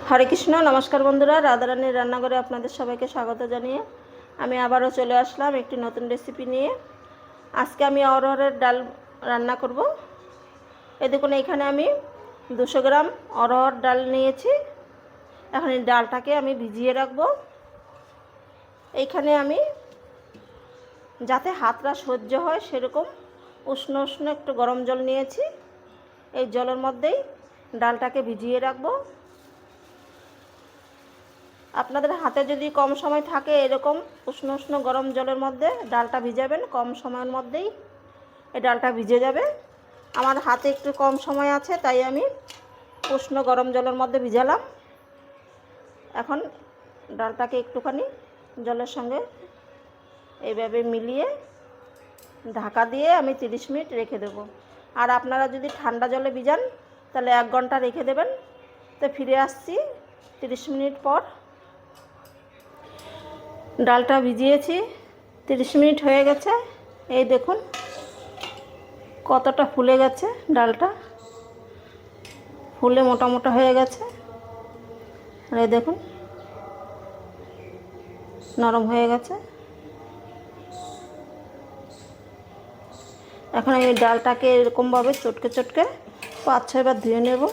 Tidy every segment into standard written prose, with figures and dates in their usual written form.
হরে কৃষ্ণ। নমস্কার বন্ধুরা, রাধারানীর রান্নাঘরে আপনাদের সবাইকে স্বাগত জানিয়ে আমি আবারও চলে আসলাম একটি নতুন রেসিপি নিয়ে। আজকে আমি অরহরের ডাল রান্না করব। এই দেখুন, এখানে আমি 200 গ্রাম অরহর ডাল নিয়েছি। এখন এই ডালটাকে আমি ভিজিয়ে রাখবো। এইখানে আমি যাতে হাতটা সহ্য হয় সেরকম উষ্ণ উষ্ণ একটু গরম জল নিয়েছি। এই জলের মধ্যেই ডালটাকে ভিজিয়ে রাখবো। আপনাদের হাতে যদি কম সময় থাকে এরকম উষ্ণ উষ্ণ গরম জলের মধ্যে ডালটা ভিজাবেন, কম সময়ের মধ্যেই এই ডালটা ভিজে যাবে। আমার হাতে একটু কম সময় আছে তাই আমি উষ্ণ গরম জলের মধ্যে ভিজালাম। এখন ডালটাকে একটুখানি জলের সঙ্গে এইভাবে মিলিয়ে ঢাকা দিয়ে আমি 30 মিনিট রেখে দেব। আর আপনারা যদি ঠান্ডা জলে ভিজান তাহলে 1 ঘন্টা রেখে দেবেন। তো ফিরে আসছি 30 মিনিট পর। ডালটা ভিজিয়েছি, 30 মিনিট হয়ে গেছে। এই দেখুন কতটা ফুলে গেছে, ডালটা ফুলে মোটা মোটা হয়ে গেছে। আর এই দেখুন নরম হয়ে গেছে। এখন আমি ডালটাকে এরকমভাবে চটকে চটকে 5-6 বার ধুয়ে নেব।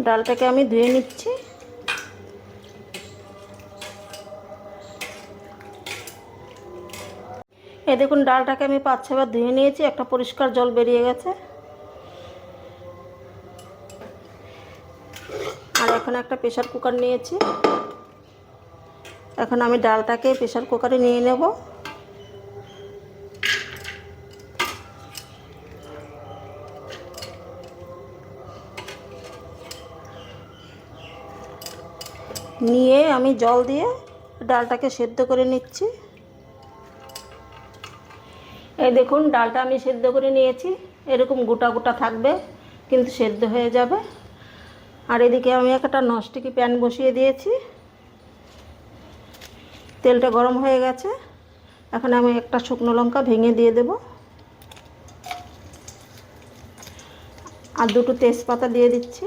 ডালটাকে আমি ধুয়ে নিচ্ছি। এই দেখুন ডালটাকে আমি 5-6 বার ধুয়ে নিয়েছি, একটা পরিষ্কার জল বেরিয়ে গেছে। আর এখন একটা প্রেসার কুকার নিয়েছি। এখন আমি ডালটাকে প্রেসার কুকারে নিয়ে নেব। নিয়ে আমি জল দিয়ে ডালটাকে সেদ্ধ করে নিচ্ছি। এই দেখুন ডালটা আমি সেদ্ধ করে নিয়েছি। এরকম গোটা গোটা থাকবে কিন্তু সেদ্ধ হয়ে যাবে। আর এদিকে আমি একটা ননস্টিকি প্যান বসিয়ে দিয়েছি। তেলটা গরম হয়ে গেছে। এখন আমি একটা শুকনো লঙ্কা ভেঙে দিয়ে দেব আর 2টো তেজপাতা দিয়ে দিচ্ছি।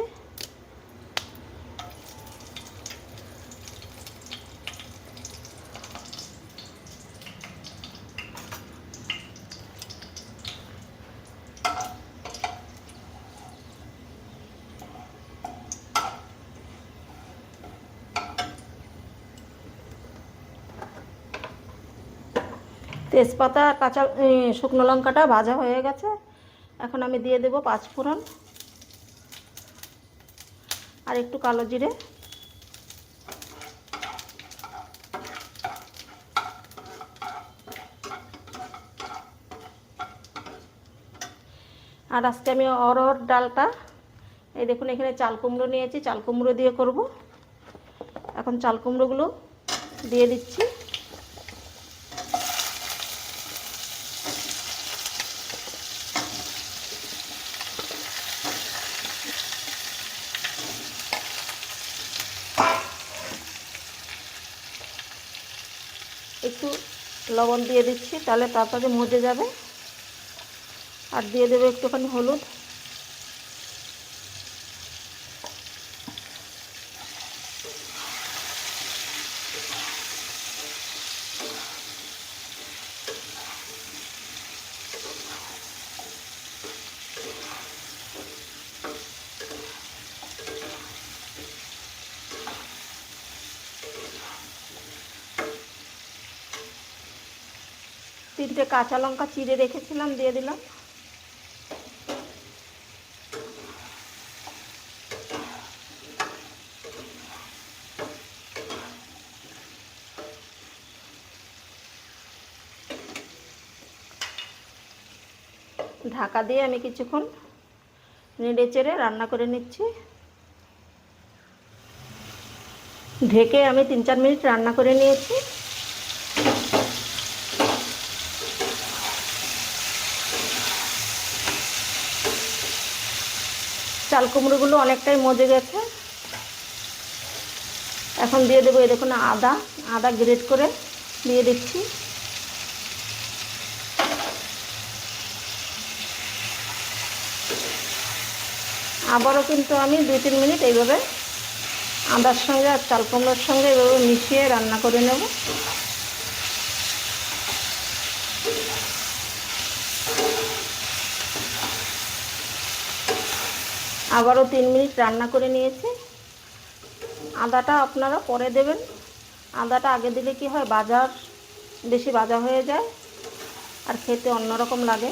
তেজপাতা কাঁচা শুকনো লঙ্কাটা ভাজা হয়ে গেছে। এখন আমি দিয়ে দেব 5 ফোড়ন আর একটু কালো জিরে। আর আজকে আমি অরহর ডালটা এই দেখুন এখানে চাল কুমড়ো নিয়েছি, চাল কুমড়ো দিয়ে করব। এখন চাল কুমড়োগুলো দিয়ে দিচ্ছি। একটু লবণ দিয়ে দিচ্ছি, তাহলে তাড়াতাড়ি মজে যাবে। আর দিয়ে দেবো একটুখানি হলুদ। তিনটে কাঁচা লঙ্কা চিড়ে রেখেছিলাম, দিয়ে দিলাম। ঢাকা দিয়ে আমি কিছুক্ষণ নেড়ে চেড়ে রান্না করে নিচ্ছি। ঢেকে আমি 3-4 মিনিট রান্না করে নিয়েছি। চাল কুমড়োগুলো অনেকটাই মজে গেছে। এখন দিয়ে দেবো এই দেখুন আদা গ্রেট করে দিয়ে দিচ্ছি। আবারও কিন্তু আমি 2-3 মিনিট এইভাবে আদার সঙ্গে আর চাল কুমড়োর সঙ্গে এভাবে মিশিয়ে রান্না করে নেব। আবারও 3 মিনিট রান্না করে নিয়েছি। আদাটা আপনারা পরে দেবেন। আদাটা আগে দিলে কি হয়, বেশি ভাজা হয়ে যায় আর খেতে অন্যরকম লাগে।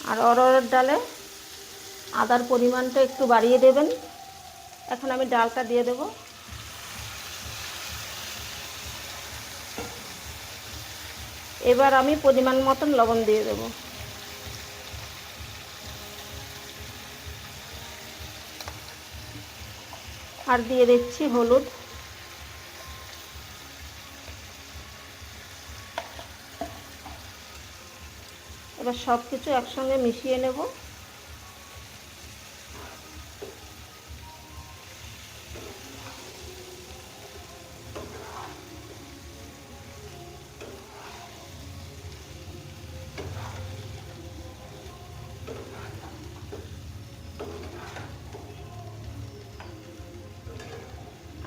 আর অরহরের ডালে আদার পরিমাণটা একটু বাড়িয়ে দেবেন। এখন আমি ডালটা দিয়ে দেব। এবার আমি পরিমাণ মতন লবণ দিয়ে দেব। আর দিয়ে দিচ্ছি হলুদ। এবার সব কিছু একসঙ্গে মিশিয়ে নেব।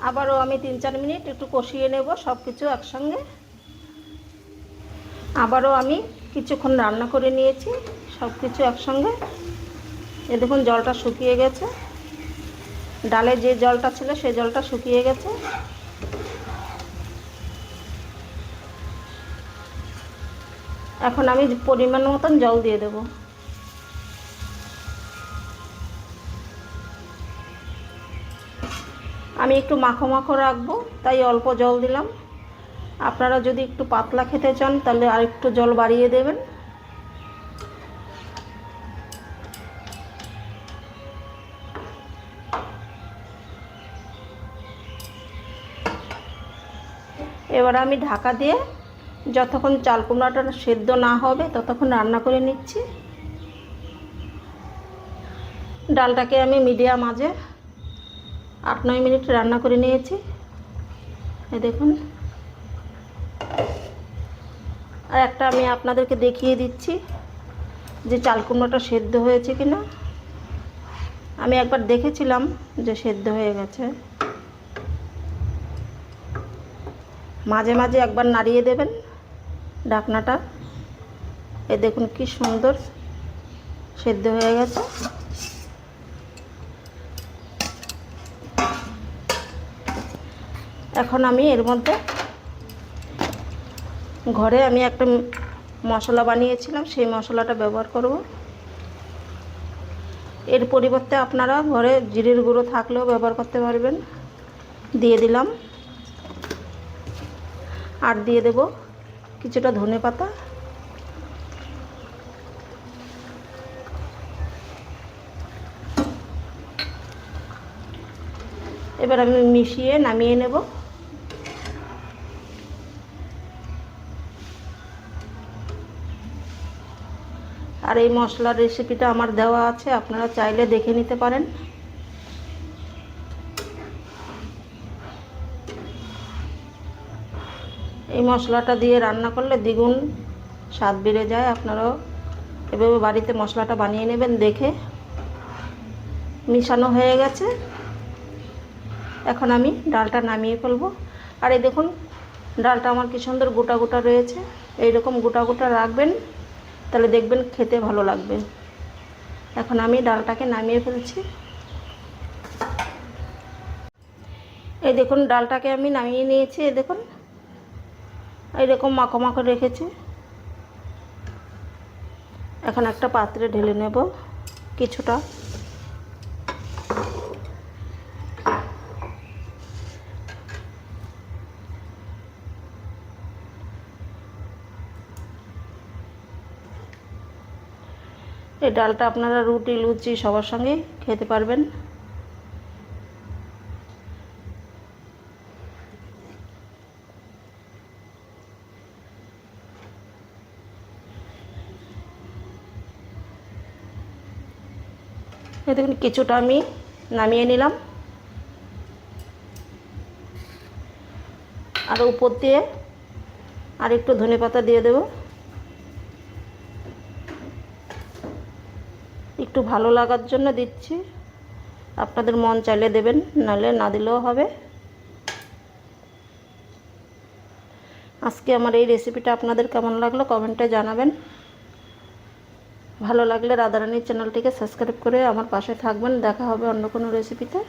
আবারও আমি 3-4 মিনিট একটু কষিয়ে নেব সব কিছু একসঙ্গে। আবারও আমি কিছুক্ষণ রান্না করে নিয়েছি সব কিছু একসঙ্গে। এ দেখুন জলটা শুকিয়ে গেছে, ডালে যে জলটা ছিল সেই জলটা শুকিয়ে গেছে। এখন আমি পরিমাণ মতন জল দিয়ে দেব। আমি একটু মাখো মাখো রাখবো তাই অল্প জল দিলাম। আপনারা যদি একটু পাতলা খেতে চান তাহলে আর একটু জল বাড়িয়ে দেবেন। এবার আমি ঢাকা দিয়ে যতক্ষণ চাল কুমড়াটা সেদ্ধ না হবে ততক্ষণ রান্না করে নিচ্ছি। ডালটাকে আমি মিডিয়াম আঁচে 8-9 মিনিট রান্না করে নিয়েছি। এই দেখুন। আর একটা আমি আপনাদেরকে দেখিয়ে দিচ্ছি যে চাল কুমড়োটা সেদ্ধ হয়েছে কিনা। আমি একবার দেখেছিলাম যে সেদ্ধ হয়ে গেছে। মাঝে মাঝে একবার নাড়িয়ে দেবেন ঢাকনাটা। এই দেখুন কি সুন্দর সেদ্ধ হয়ে গেছে। এখন আমি এর মধ্যে ঘরে আমি একটা মশলা বানিয়েছিলাম সেই মশলাটা ব্যবহার করব। এর পরিবর্তে আপনারা ঘরে জিরের গুঁড়ো থাকলেও ব্যবহার করতে পারবেন। দিয়ে দিলাম। আর দিয়ে দেব কিছুটা ধনেপাতা। এবার আমি মিশিয়ে নামিয়ে নেব। আর এই মশলার রেসিপিটা আমার দেওয়া আছে, আপনারা চাইলে দেখে নিতে পারেন। এই মশলাটা দিয়ে রান্না করলে দ্বিগুণ স্বাদ বেড়ে যায়। আপনারাও এভাবে বাড়িতে মশলাটা বানিয়ে নেবেন। দেখে মিশানো হয়ে গেছে। এখন আমি ডালটা নামিয়ে ফেলবো। আর এই দেখুন ডালটা আমার কি সুন্দর গোটা গোটা রয়েছে। এইরকম গোটা গোটা রাখবেন তাহলে দেখবেন খেতে ভালো লাগবে। এখন আমি ডালটাকে নামিয়ে ফেলছি। এই দেখুন ডালটাকে আমি নামিয়ে নিয়েছি। এই দেখুন এইরকম মাখো মাখো রেখেছি। এখন একটা পাত্রে ঢেলে নেব কিছুটা। এই ডালটা আপনারা রুটি লুচি সবার সঙ্গে খেতে পারবেন। এই দেখুন কিছুটা আমি নামিয়ে নিলাম। আর উপর দিয়ে আর একটু ধনেপাতা দিয়ে দেব। একটু ভালো লাগার জন্য দিচ্ছি, আপনাদের মন চাইলে দেবেন, নাহলে না দিলেও হবে। আজকে আমার এই রেসিপিটা আপনাদের কেমন লাগলো কমেন্টে জানাবেন। ভালো লাগলে রাধারানীর চ্যানেলটিকে সাবস্ক্রাইব করে আমার পাশে থাকবেন। দেখা হবে অন্য কোনো রেসিপিতে।